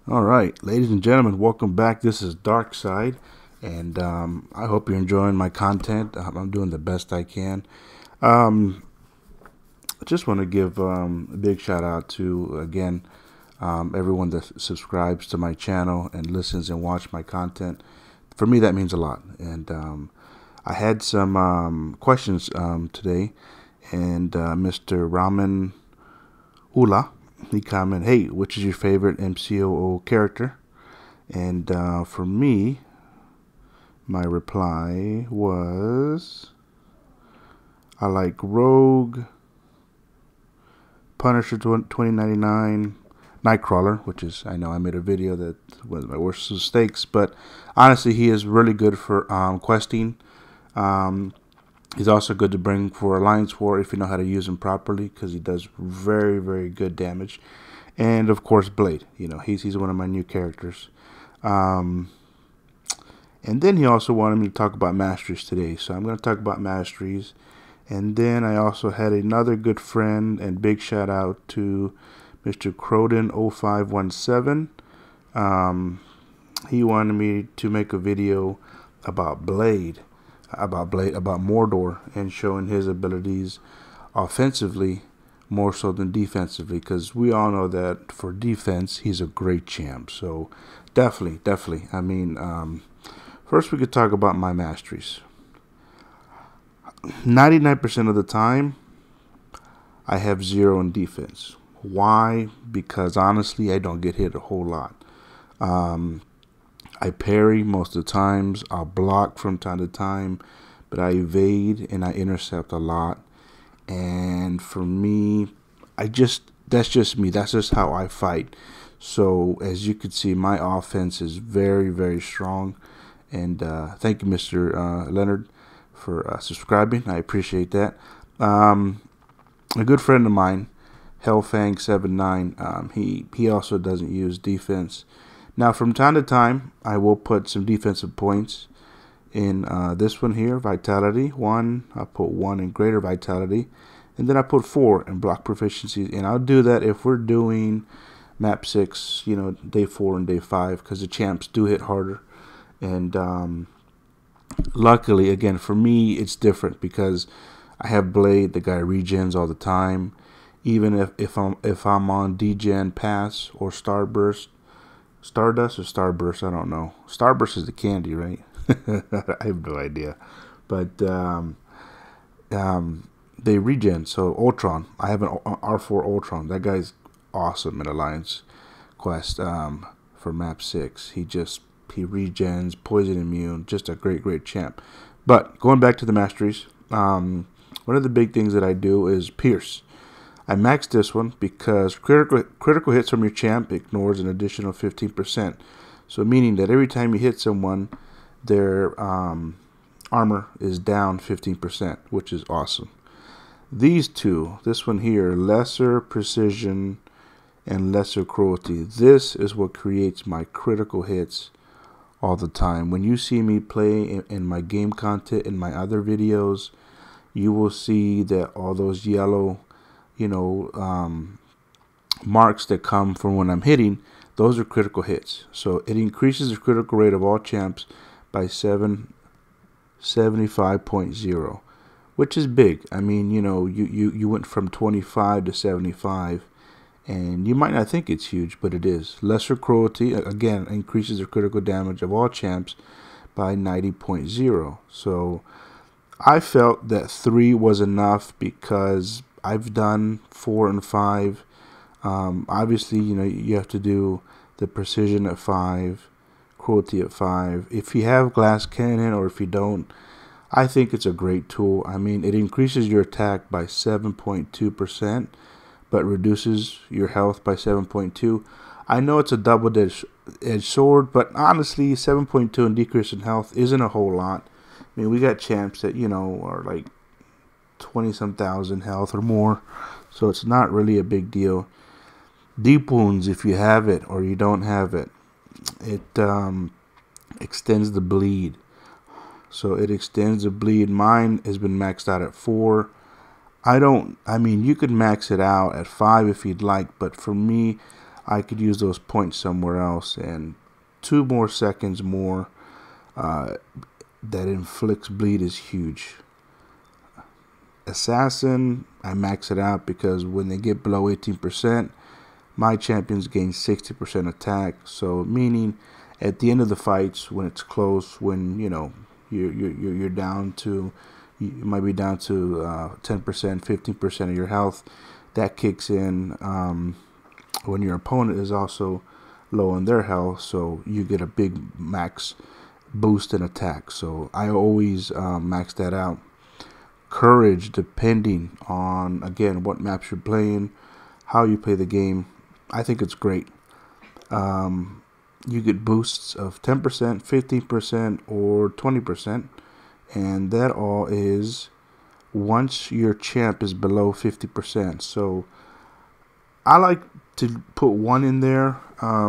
All right, ladies and gentlemen, welcome back. This is Dark Side, and I hope you're enjoying my content. I'm doing the best I can. Um, I just want to give a big shout out to, again, everyone that subscribes to my channel and listens and watch my content. For me, that means a lot. And I had some questions today, and Mr. Raman Ula, he commented, "Hey, which is your favorite MCOO character?" And for me, my reply was, I like Rogue, Punisher 2099, Nightcrawler, which is, I know I made a video that was my worst mistakes, but honestly, he is really good for questing. Um, he's also good to bring for Alliance War if you know how to use him properly, because he does very, very good damage. And of course, Blade. You know, he's one of my new characters. Um, and then he also wanted me to talk about masteries today, so I'm going to talk about masteries. And then I also had another good friend, and big shout out to Mr. Croden0517. He wanted me to make a video about about Mordor, and showing his abilities offensively more so than defensively, because we all know that for defense he's a great champ. So definitely. I mean, first we could talk about my masteries. 99% of the time, I have 0 in defense. Why? Because honestly, I don't get hit a whole lot. I parry most of the times. I'll block from time to time, but I evade and I intercept a lot. And for me, that's just me. That's just how I fight. So as you can see, my offense is very, very strong. And thank you, Mr. Leonard, for subscribing. I appreciate that. A good friend of mine, Hellfang79, he also doesn't use defense. Now, from time to time, I will put some defensive points in this one here, Vitality 1. I put 1 in Greater Vitality, and then I put 4 in Block Proficiency. And I'll do that if we're doing Map 6, you know, Day 4 and Day 5, because the champs do hit harder. And luckily, again, for me, it's different because I have Blade. The guy regens all the time. Even if I'm on degen pass or Stardust or Starburst, I don't know. Starburst is the candy, right? I have no idea. But they regen. So Ultron, I have an R4 Ultron. That guy's awesome in Alliance Quest for Map 6. He regens, poison immune, just a great champ. But going back to the masteries, one of the big things that I do is Pierce. I maxed this one because critical hits from your champ ignores an additional 15%. So meaning that every time you hit someone, their armor is down 15%, which is awesome. These two, this one here, lesser precision and lesser cruelty, this is what creates my critical hits all the time. When you see me play in my game content, in my other videos, you will see that all those yellow, you know, marks that come from when I'm hitting, those are critical hits. So it increases the critical rate of all champs by 75.0, which is big. I mean, you know, you went from 25 to 75, and you might not think it's huge, but it is. Lesser cruelty, again, increases the critical damage of all champs by 90.0. So I felt that 3 was enough because I've done 4 and 5. Obviously, you know, you have to do the precision at 5, cruelty at 5. If you have glass cannon or if you don't, I think it's a great tool. I mean, it increases your attack by 7.2%, but reduces your health by 7.2. I know it's a double-edged sword, but honestly, 7.2 and decrease in health isn't a whole lot. I mean, we got champs that, you know, are like 20-some thousand health or more, so it's not really a big deal. Deep wounds, if you have it or you don't have it, it extends the bleed. So it extends the bleed. Mine has been maxed out at 4. I mean, you could max it out at 5 if you'd like, but for me, I could use those points somewhere else. And 2 more seconds more that inflicts bleed is huge. Assassin, I max it out because when they get below 18%, my champions gain 60% attack. So meaning at the end of the fights, when it's close, when you're down to, you might be down to 10%, 15% of your health, that kicks in when your opponent is also low on their health, so you get a big max boost in attack. So I always max that out. Courage, depending on, again, what maps you're playing, how you play the game, I think it's great. You get boosts of 10%, 15%, or 20%, and that all is once your champ is below 50%. So I like to put 1 in there. I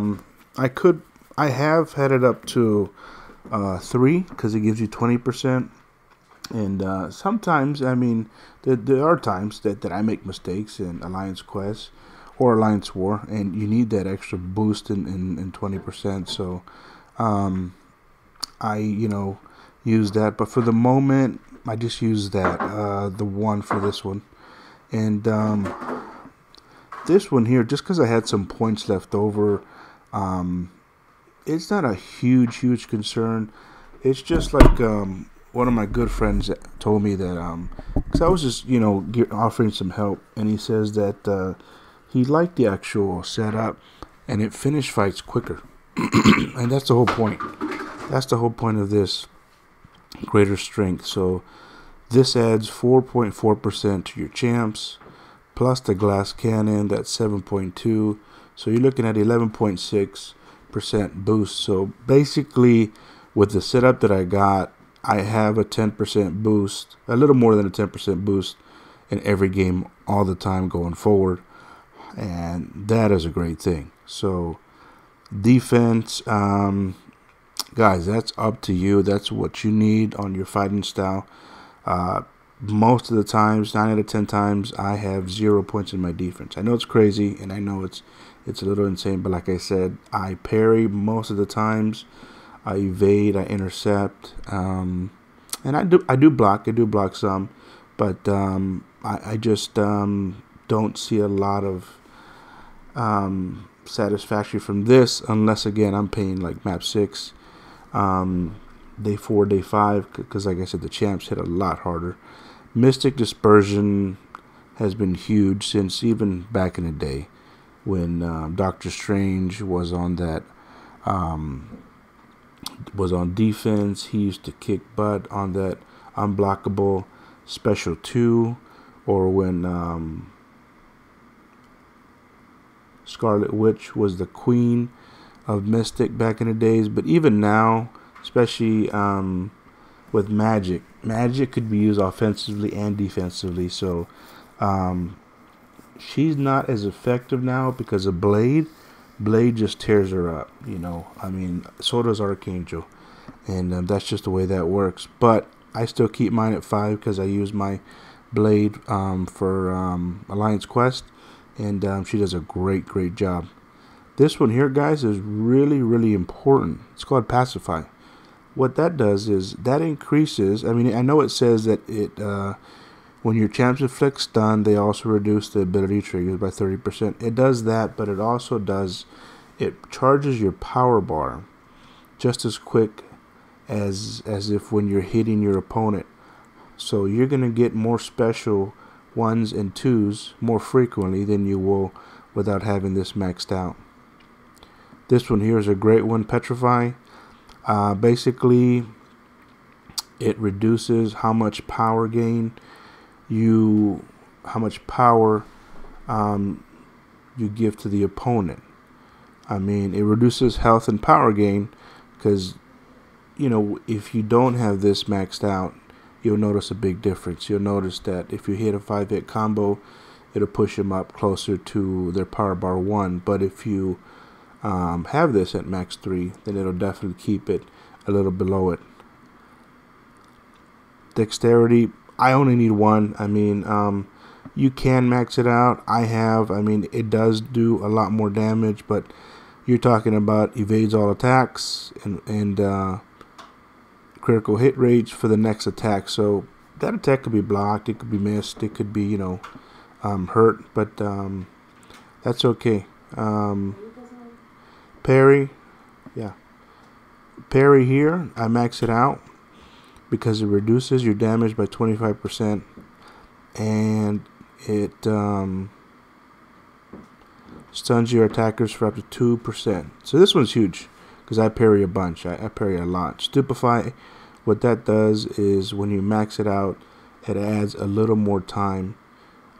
have had it up to 3 because it gives you 20%. And sometimes, I mean, there are times that I make mistakes in Alliance Quest or Alliance War, and you need that extra boost in 20%. So I use that, but for the moment I just use that the 1 for this one. And this one here, just because I had some points left over, it's not a huge concern. It's just like one of my good friends told me that because I was just offering some help, and he says that he liked the actual setup and it finished fights quicker. And that's the whole point. That's the whole point of this greater strength. So this adds 4.4% to your champs, plus the glass cannon, that's 7.2. So you're looking at 11.6% boost. So basically, with the setup that I got, I have a 10% boost, a little more than a 10% boost in every game all the time going forward. And that is a great thing. So defense, guys, that's up to you. That's what you need on your fighting style. Most of the times, 9 out of 10 times, I have 0 points in my defense. I know it's crazy, and I know it's a little insane, but like I said, I parry most of the times. I evade, I intercept, and I do block some, but I just don't see a lot of satisfaction from this, unless again I'm paying like map 6, day 4, day 5, because like I said, the champs hit a lot harder. Mystic Dispersion has been huge since even back in the day when Doctor Strange was on that was on defense. He used to kick butt on that unblockable special 2, or when Scarlet Witch was the queen of Mystic back in the days. But even now, especially with Magic could be used offensively and defensively. So she's not as effective now because of Blade. Blade just tears her up, I mean, so does Archangel, and that's just the way that works. But I still keep mine at 5 because I use my Blade for Alliance Quest, and she does a great job. This one here, guys, is really important. It's called Pacify. What that does is that increases, I mean, I know it says that it when your champs inflict stun, they also reduce the ability triggers by 30%. It does that, but it also it charges your power bar just as quick as if when you're hitting your opponent. So you're going to get more special 1s and 2s more frequently than you will without having this maxed out. This one here is a great one, Petrify. Basically, it reduces how much power you give to the opponent. I mean, it reduces health and power gain because, if you don't have this maxed out, you'll notice a big difference. You'll notice that if you hit a 5-hit combo, it'll push them up closer to their power bar 1. But if you have this at max 3, then it'll definitely keep it a little below it. Dexterity, I only need 1. I mean, You can max it out. I have. I mean, it does do a lot more damage, but you're talking about evades all attacks and critical hit rates for the next attack. So that attack could be blocked, it could be missed, it could be, you know, hurt, but that's okay. Parry, yeah. Parry here, I max it out because it reduces your damage by 25%, and it stuns your attackers for up to 2%. So this one's huge because I parry a bunch. I parry a lot. Stupefy, what that does is when you max it out, it adds a little more time,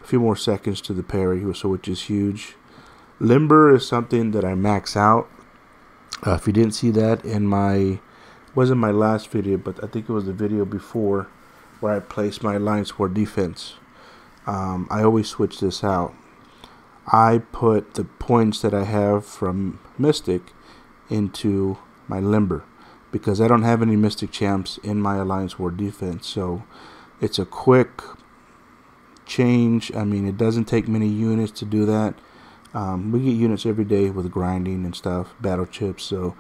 a few more seconds to the parry, so which is huge. Limber is something that I max out. If you didn't see that in my, wasn't my last video, but I think it was the video before where I placed my Alliance War defense. I always switch this out. I put the points that I have from Mystic into my Limber because I don't have any Mystic champs in my Alliance War defense. So it's a quick change. I mean, it doesn't take many units to do that. We get units every day with grinding and stuff, battle chips. So,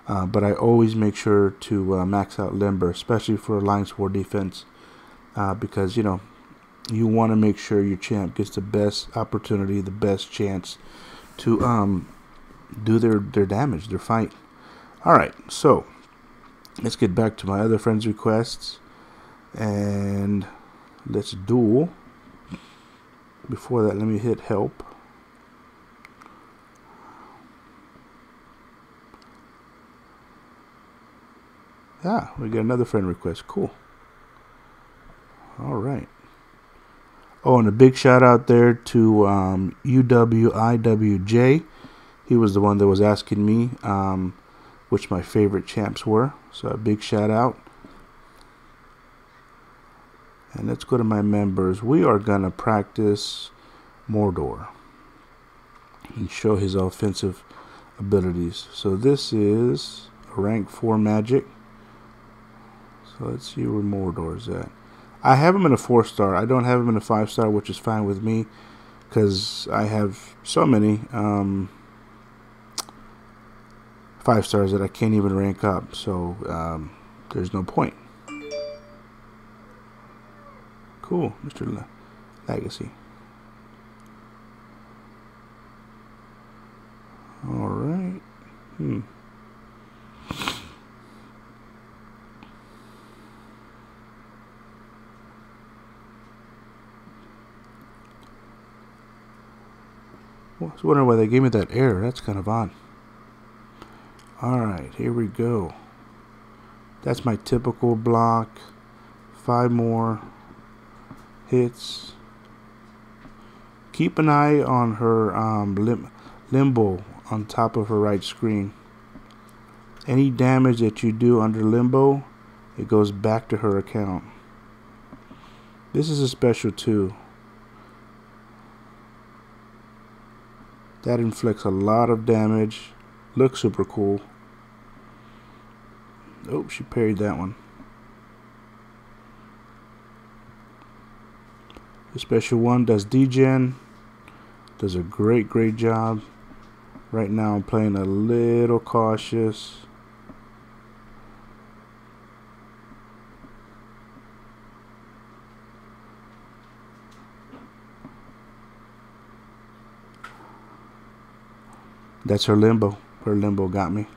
but I always make sure to max out Limber, especially for Alliance War defense, because, you know, you want to make sure your champ gets the best opportunity, the best chance to do their damage, their fight. Alright, so let's get back to my other friends' requests and let's duel. Before that, let me hit help. Yeah, we got another friend request. Cool. Alright. Oh, and a big shout out there to UWIWJ. He was the one that was asking me which my favorite champs were. So a big shout out. And let's go to my members. We are going to practice MORDO and show his offensive abilities. So this is a rank 4 magic. So let's see where MORDO is at. I have him in a 4-star. I don't have him in a 5-star, which is fine with me because I have so many 5-stars that I can't even rank up. So there's no point. Cool, Mr. Legacy. All right. I was wondering why they gave me that error. That's kind of odd. Alright, here we go. That's my typical block. 5 more hits. Keep an eye on her limbo on top of her right screen. Any damage that you do under limbo, it goes back to her account. This is a special too. That inflicts a lot of damage. Looks super cool. Oh, she parried that one. The special one does degen. Does a great job. Right now I'm playing a little cautious. That's her limbo. Her limbo got me.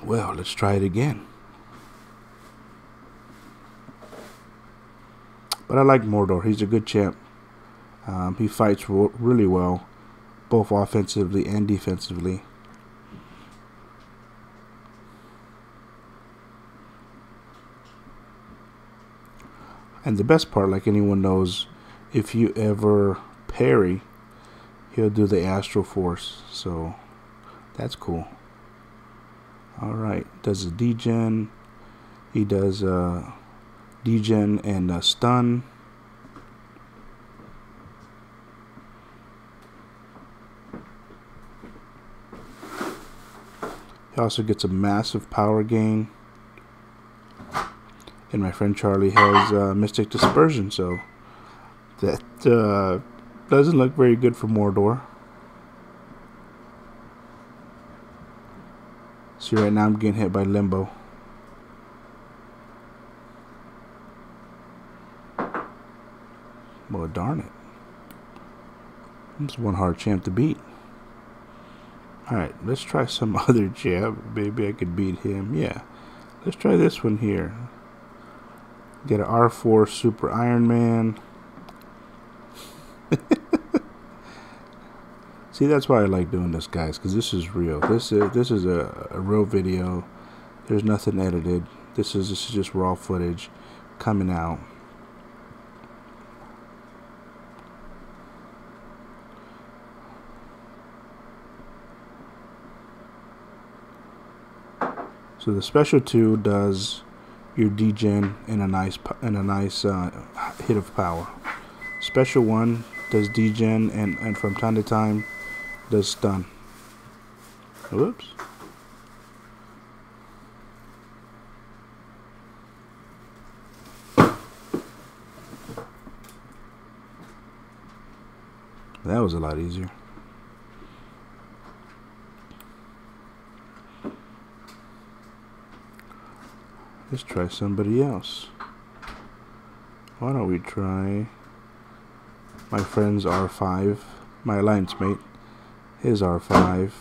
Well, let's try it again. But I like MORDO. He's a good champ. He fights really well, both offensively and defensively. And the best part, like anyone knows, if you ever parry, he'll do the Astral Force, so that's cool. Alright, does a degen. He does degen and stun. He also gets a massive power gain. and my friend Charlie has Mystic Dispersion, so that doesn't look very good for Mordor. See, right now I'm getting hit by Limbo. Well, darn it. This is one hard champ to beat. Alright, let's try some other champ. Maybe I could beat him. Yeah. Let's try this one here. Get an R4 Super Iron Man. See, that's why I like doing this, guys, because this is real. This is a real video. There's nothing edited. This is just raw footage coming out. So the special 2 does your degen in a nice hit of power. Special 1 does degen and from time to time does stun. Whoops. That was a lot easier. Let's try somebody else. Why don't we try my friend's R5, my alliance mate, his R5,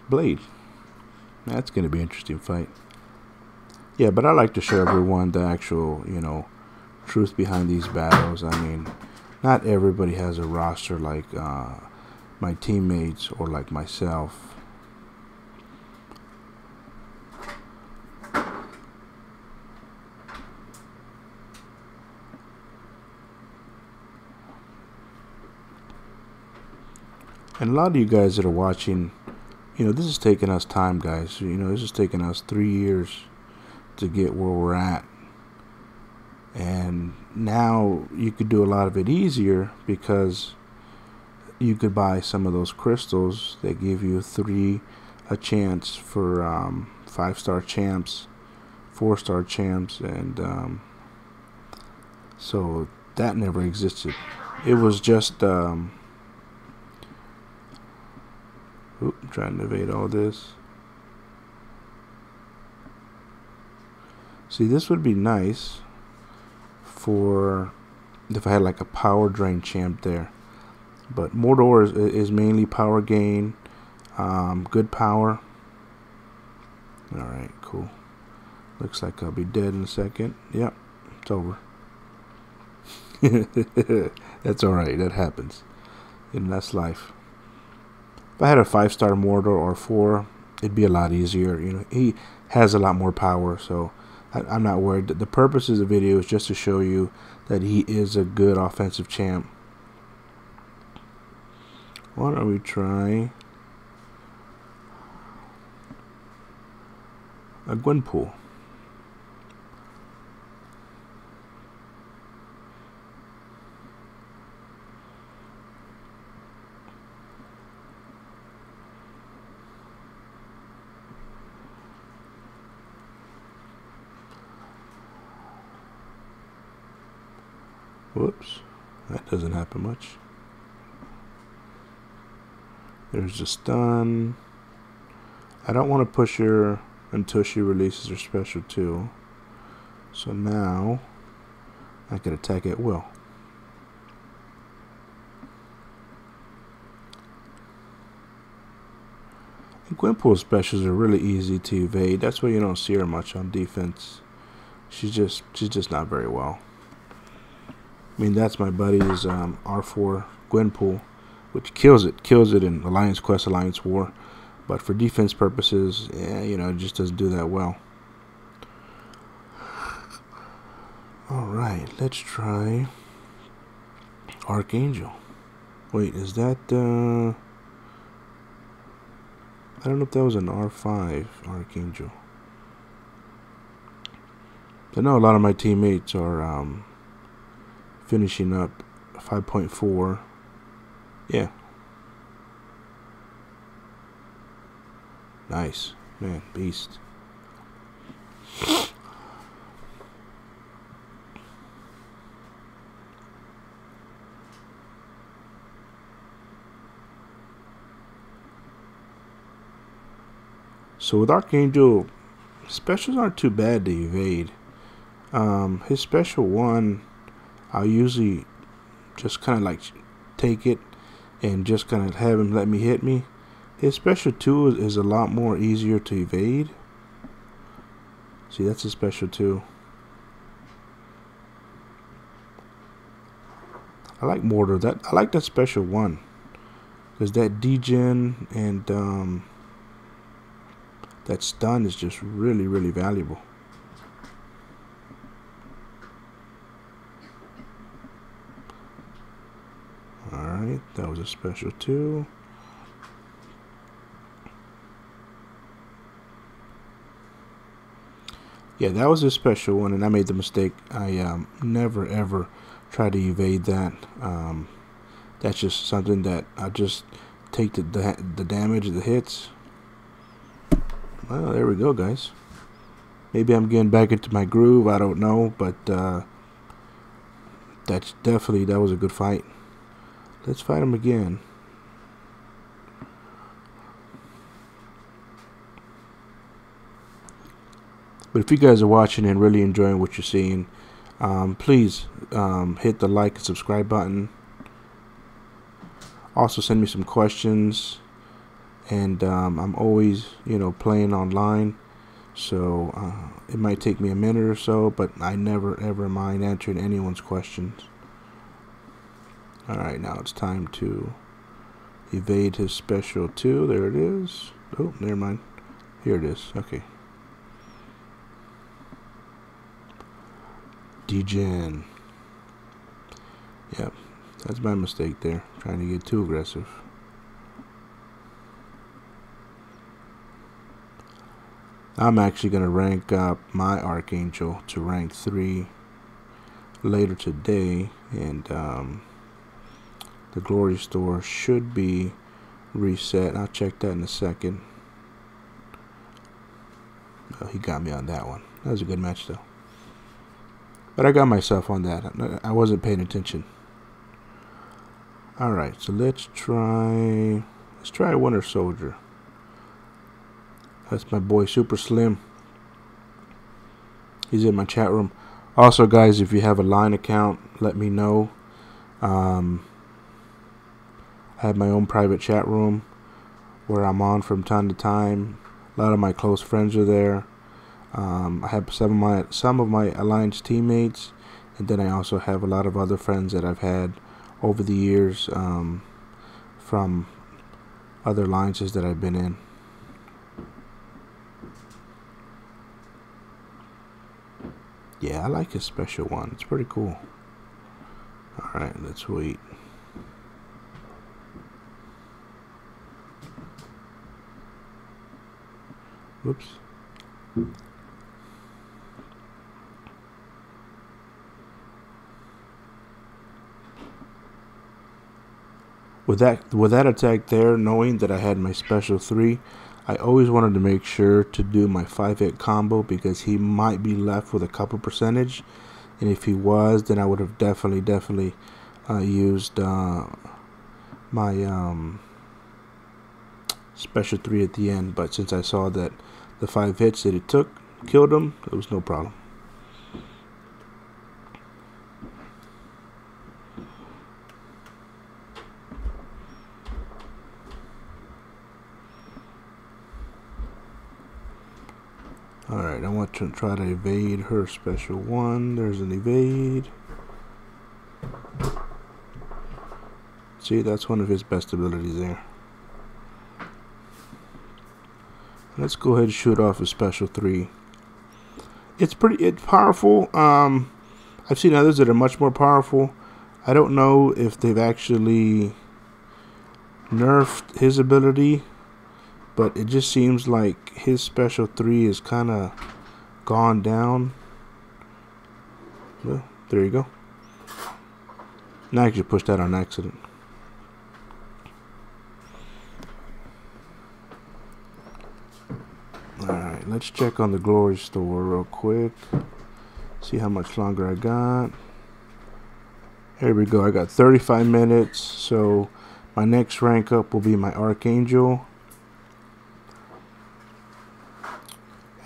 Blade. That's going to be an interesting fight. Yeah, but I like to show everyone the actual, truth behind these battles. I mean, not everybody has a roster like my teammates or like myself. And a lot of you guys that are watching, this is taking us time, guys. This is taking us 3 years to get where we're at. And now you could do a lot of it easier because you could buy some of those crystals that give you a chance for 5-star champs, 4-star champs, and so that never existed. It was just I'm trying to evade all this. See, this would be nice for if I had like a power drain champ there. But Mordor is mainly power gain, good power. Alright, cool. Looks like I'll be dead in a second. Yep, it's over. That's alright, that happens. And that's life. If I had a 5-star Mordor or 4, it'd be a lot easier. He has a lot more power, so I'm not worried. The purpose of the video is just to show you that he is a good offensive champ. Why don't we try a Gwenpool? Whoops, that doesn't happen much. There's the stun. I don't want to push her until she releases her special 2. So now I can attack at will. And Gwenpool's specials are really easy to evade. That's why you don't see her much on defense. She's just not very well. I mean, that's my buddy's R4 Gwenpool, which kills it in Alliance Quest, Alliance War. But for defense purposes, yeah, it just doesn't do that well. Alright, let's try Archangel. Wait, is that, I don't know if that was an R5 Archangel. I know a lot of my teammates are finishing up 5.4. Yeah. Nice. Man, beast. So with Archangel, specials aren't too bad to evade. His special 1, I'll usually just kind of like take it and just kind of have him let me hit me. His special 2 is a lot more easier to evade. See, that's his special 2. I like MORDO. I like that special 1 because that degen and that stun is just really, really valuable. Alright, that was a special 2. Yeah, that was a special 1, and I made the mistake. I never ever try to evade that. That's just something that I just take the damage, the hits. Well, there we go, guys. Maybe I'm getting back into my groove. I don't know, but that was a good fight. Let's fight him again. But if you guys are watching and really enjoying what you're seeing, please hit the like and subscribe button. Also send me some questions, and I'm always, playing online, so it might take me a minute or so, but I never ever mind answering anyone's questions. Alright, now it's time to evade his special 2. There it is. Oh, never mind. Here it is. Okay. Degen. Yep, that's my mistake there. Trying to get too aggressive. I'm actually going to rank up my Archangel to rank 3 later today, and the glory store should be reset. I'll check that in a second. Oh, he got me on that one. That was a good match though. But I got myself on that. I wasn't paying attention. Alright, so let's try Winter Soldier. That's my boy Super Slim. He's in my chat room. Also, guys, if you have a Line account, let me know. I have my own private chat room where I'm on from time to time. A lot of my close friends are there. I have some of my Alliance teammates, and then I also have a lot of other friends that I've had over the years from other alliances that I've been in. Yeah, I like his special 1. It's pretty cool. Alright, let's wait. Whoops. With that attack there, knowing that I had my special 3, I always wanted to make sure to do my 5-hit combo because he might be left with a couple percentage, and if he was, then I would have definitely used my special 3 at the end. But since I saw that the 5 hits that it took killed him, it was no problem. Alright, I want to try to evade her special 1. There's an evade. See, that's one of his best abilities there. Let's go ahead and shoot off his special 3. It's powerful. I've seen others that are much more powerful. I don't know if they've actually nerfed his ability, but it just seems like his special 3 is kind of gone down. Well, there you go. Now I actually pushed that on accident. Alright, let's check on the Glory Store real quick. See how much longer I got. Here we go. I got 35 minutes. So my next rank up will be my Archangel.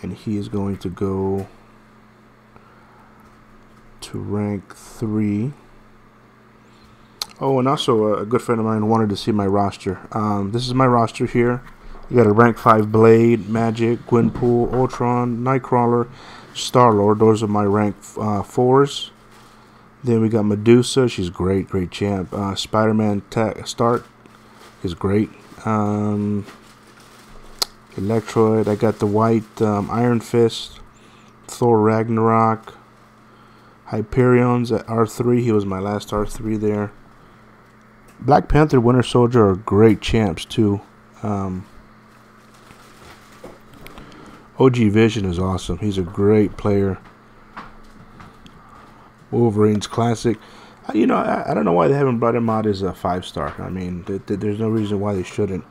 And he is going to go to rank 3. Oh, and also a good friend of mine wanted to see my roster. This is my roster here. You got a rank 5 Blade, Magic, Gwenpool, Ultron, Nightcrawler, Star-Lord. Those are my rank 4s. Then we got Medusa. She's great, great champ. Spider-Man Stark is great. Electroid. I got the white Iron Fist, Thor Ragnarok, Hyperion's at R3. He was my last R3 there. Black Panther, Winter Soldier are great champs too. OG Vision is awesome. He's a great player. Wolverine's classic. You know, I don't know why they haven't brought him out as a 5-star. I mean, there's no reason why they shouldn't.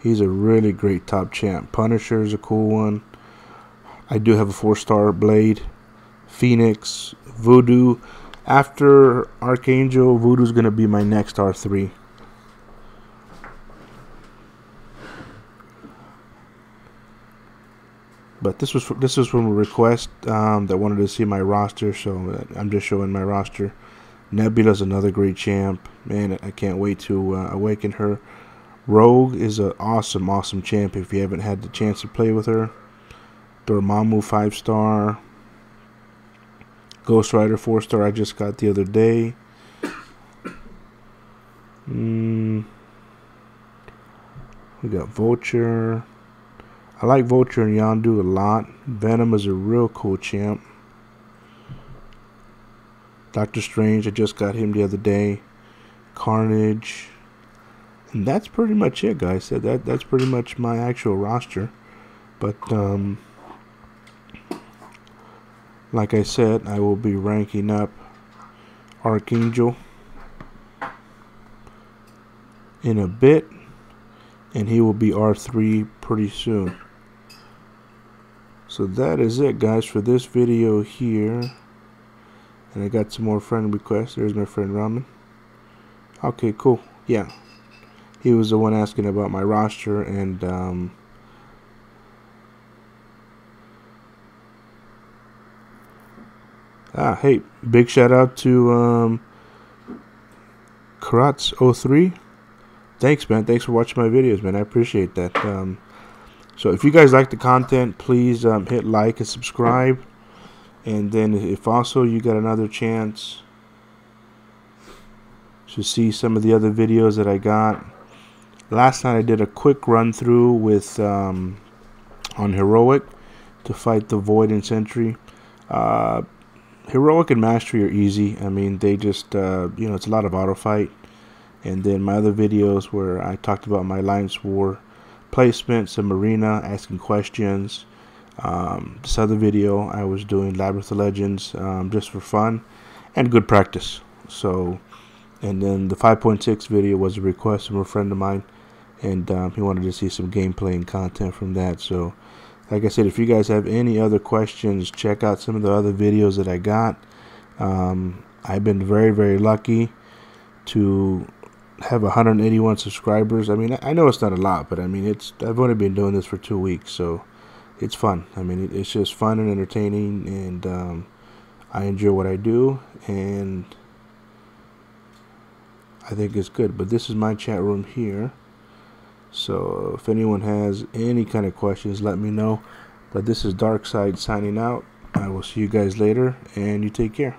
He's a really great top champ. Punisher is a cool one. I do have a 4-star Blade. Phoenix, Voodoo. After Archangel, Voodoo's going to be my next R3. But this was from a request that wanted to see my roster, so I'm just showing my roster. Nebula's another great champ. Man, I can't wait to awaken her. Rogue is an awesome, awesome champ if you haven't had the chance to play with her. Dormammu 5-star. Ghost Rider 4-star I just got the other day. We got Vulture. I like Vulture and Yondu a lot. Venom is a real cool champ. Doctor Strange, I just got him the other day. Carnage. And that's pretty much it, guys. That's pretty much my actual roster. But like I said, I will be ranking up Archangel in a bit, and he will be R3 pretty soon. So that is it, guys, for this video here. And I got some more friend requests. There's my friend Ramen. Okay, cool. Yeah, he was the one asking about my roster, and hey, big shout out to Karatz03. Thanks, man. Thanks for watching my videos, man. I appreciate that. So if you guys like the content, please hit like and subscribe. And then if also you got another chance to see some of the other videos that I got. Last night I did a quick run through with on Heroic to fight the Void and Sentry. Heroic and Mastery are easy. I mean, they just, you know, it's a lot of auto fight. And then my other videos where I talked about my Alliance War placement, some arena, asking questions. This other video I was doing Labyrinth of Legends just for fun and good practice. So, and then the 5.6 video was a request from a friend of mine, and he wanted to see some gameplay and content from that. So, like I said, if you guys have any other questions, check out some of the other videos that I got. I've been very, very lucky to have 181 subscribers. I mean, I know it's not a lot, but I mean, I've only been doing this for 2 weeks, so it's fun. I mean, it's just fun and entertaining, and I enjoy what I do, and I think it's good. But this is my chat room here, so if anyone has any kind of questions, let me know. But this is Darkside signing out. I will see you guys later, and you take care.